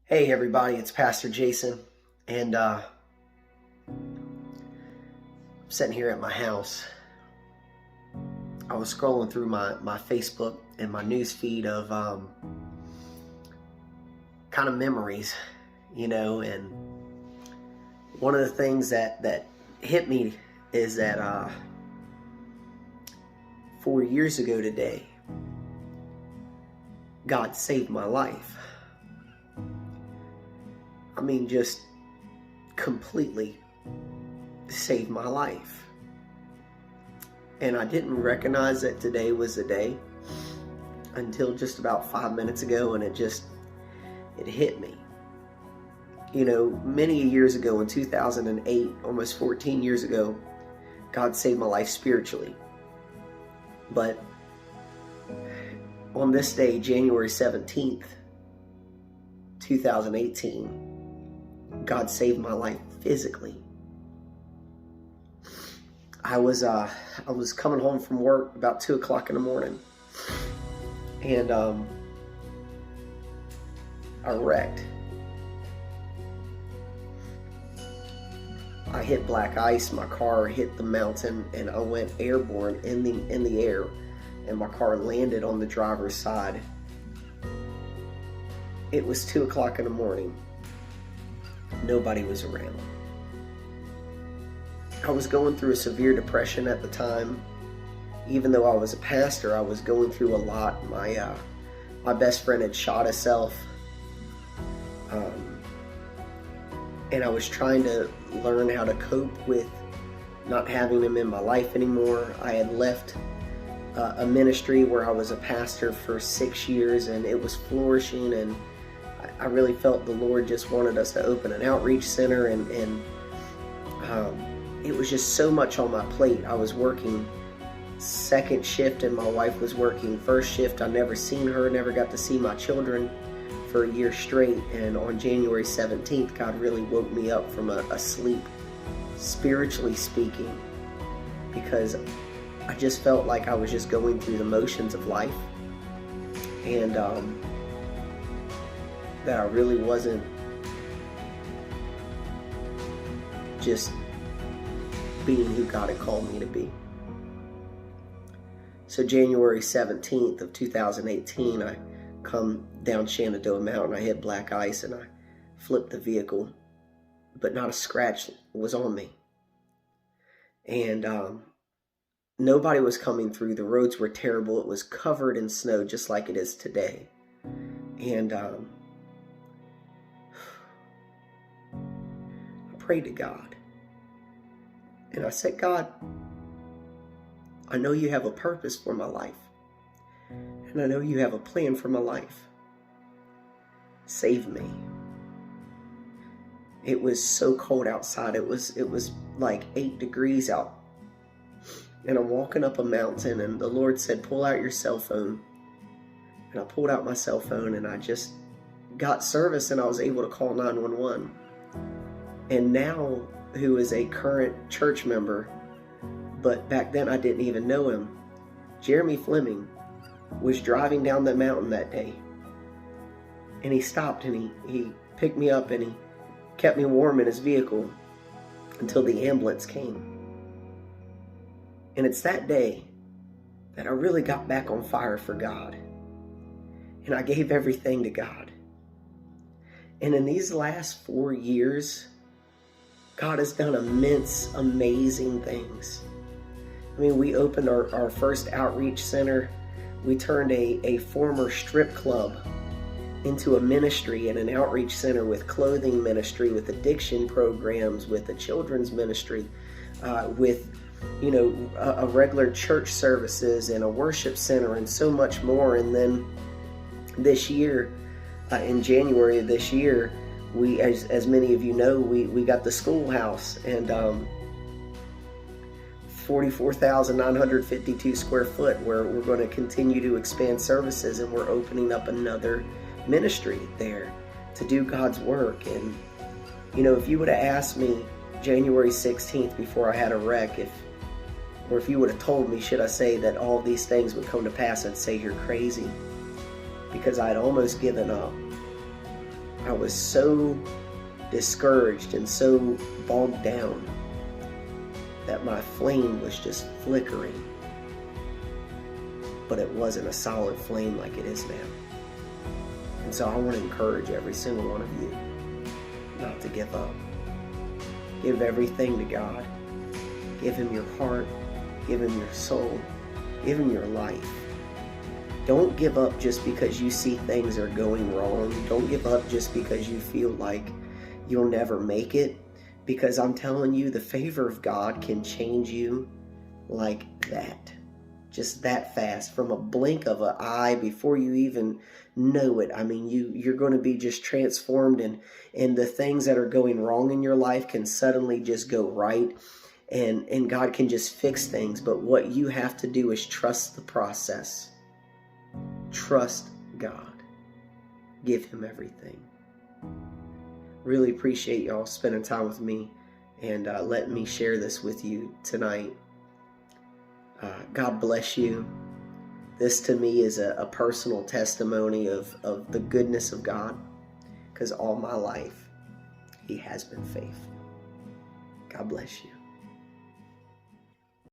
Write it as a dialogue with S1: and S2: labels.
S1: Hey everybody, it's Pastor Jason, and I'm sitting here at my house. I was scrolling through my Facebook and my news feed of kind of memories, and one of the things that hit me is that 4 years ago today, God saved my life. I mean, just completely saved my life. And I didn't recognize that today was the day until just about 5 minutes ago, and it hit me. Many years ago in 2008, almost 14 years ago, God saved my life spiritually. But on this day, January 17th, 2018, God saved my life physically. I was coming home from work about 2 o'clock in the morning, and I wrecked. I hit black ice. My car hit the mountain, and I went airborne in the air, and my car landed on the driver's side. It was 2 o'clock in the morning. Nobody was around. I was going through a severe depression at the time. Even though I was a pastor, I was going through a lot. My best friend had shot himself, and I was trying to learn how to cope with not having him in my life anymore. I had left a ministry where I was a pastor for 6 years, and it was flourishing, and I really felt the Lord just wanted us to open an outreach center, and it was just so much on my plate. I was working second shift, and my wife was working first shift. I never seen her, never got to see my children for a year straight. And on January 17th, God really woke me up from a sleep, spiritually speaking, because I just felt like I was just going through the motions of life, and that I really wasn't just being who God had called me to be. So January 17th of 2018, I come down Shenandoah Mountain. I hit black ice, and I flipped the vehicle, but not a scratch was on me. And nobody was coming through. The roads were terrible. It was covered in snow, just like it is today. And I prayed to God, and I said, God, I know you have a purpose for my life, and I know you have a plan for my life. Save me. It was so cold outside. It was like 8 degrees out, and I'm walking up a mountain, and the Lord said, pull out your cell phone. And I pulled out my cell phone, and I just got service, and I was able to call 911. And now, who is a current church member, but back then I didn't even know him, Jeremy Fleming, was driving down the mountain that day. And he stopped, and he picked me up, and he kept me warm in his vehicle until the ambulance came. And it's that day that I really got back on fire for God. And I gave everything to God. And in these last 4 years, God has done immense, amazing things. I mean, we opened our first outreach center. We turned a former strip club into a ministry and an outreach center with clothing ministry, with addiction programs, with a children's ministry, with a regular church services and a worship center, and so much more. And then this year, in January of this year, we, as many of you know, we got the schoolhouse, and 44,952 square foot, where we're going to continue to expand services, and we're opening up another ministry there to do God's work. And if you would have asked me January 16th before I had a wreck, if you would have told me, should I say that all these things would come to pass, I'd say you're crazy, because I'd almost given up. I was so discouraged and so bogged down that my flame was just flickering. But it wasn't a solid flame like it is now. And so I want to encourage every single one of you not to give up. Give everything to God. Give Him your heart. Give Him your soul. Give Him your life. Don't give up just because you see things are going wrong. Don't give up just because you feel like you'll never make it. Because I'm telling you, the favor of God can change you like that. Just that fast, from a blink of an eye, before you even know it. I mean, you're going to be just transformed, and the things that are going wrong in your life can suddenly just go right, and God can just fix things. But what you have to do is trust the process. Trust God. Give Him everything. Really appreciate y'all spending time with me and letting me share this with you tonight. God bless you. This to me is a personal testimony of the goodness of God, because all my life He has been faithful. God bless you.